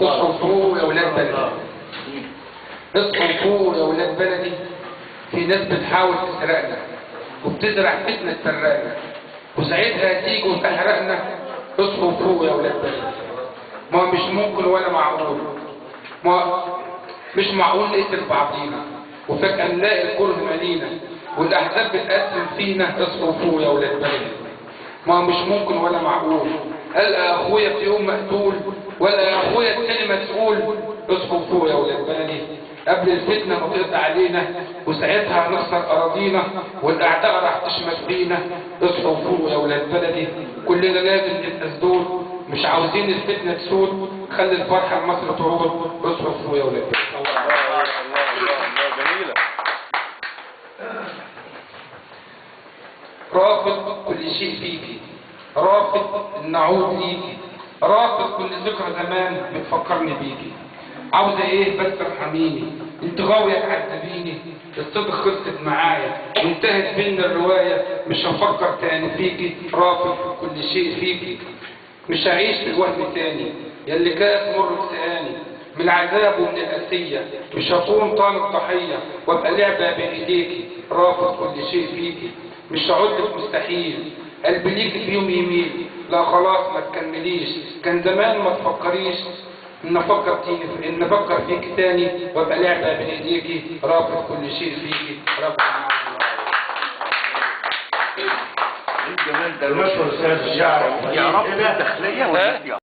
اصحوا فوق يا ولاد بلدي، اصحوا فوق يا ولاد بلدي. في ناس بتحاول تسرقنا وبتزرع فتنة تفرقنا، وساعتها هتيجي وتحرقنا. اصحوا فوق يا ولاد بلدي. ما مش ممكن ولا معقول، مش معقول نقتل بعضينا وفجأة نلاقي الكره مالينا والأحزاب بتقسم فينا. اصحوا فوق يا ولاد بلدي. ما مش ممكن ولا معقول ألقى أخويا في يوم مقتول ولا يا أخويا التاني مسؤول. اصحوا فوق يا ولاد بلدي قبل الفتنة ما تقضي علينا، وساعتها هنخسر أراضينا والأعداء راح تشمت فينا. اصحوا فوق يا ولاد بلدي. كلنا لازم نبقى سدود، مش عاوزين الفتنة تسود، خلي الفرحة لمصر تعود. اصحوا فوق يا ولاد بلدي. جميلة. رافض كل شيء فيكي، رافض النعود ليكي، رافض كل ذكرى زمان بتفكرني بيكي. عاوزة ايه بس ارحميني، انت غاوية تعذبيني. الصدق خلصت معايا وانتهت بينا الرواية، مش هفكر تاني فيكي. رافض كل شيء فيكي، مش هعيش في الوهم تاني. ياللي كاس مر بسقاني من العذاب ومن الأسية، مش هكون طالب ضحية وابقى لعبة بين ايديكي. رافض كل شيء فيكي، مش هعودلك مستحيل. قلبي ليكي في يوم يميل، لا خلاص ما تكمليش. كان زمان ما تفكريش ان افكر فيكي تاني وابقى لعبة بين ايديكي. رافض كل شيء فيكي. رافض. الجمال ده. المشهور استاذ الشعر. يا رب الداخلية ولا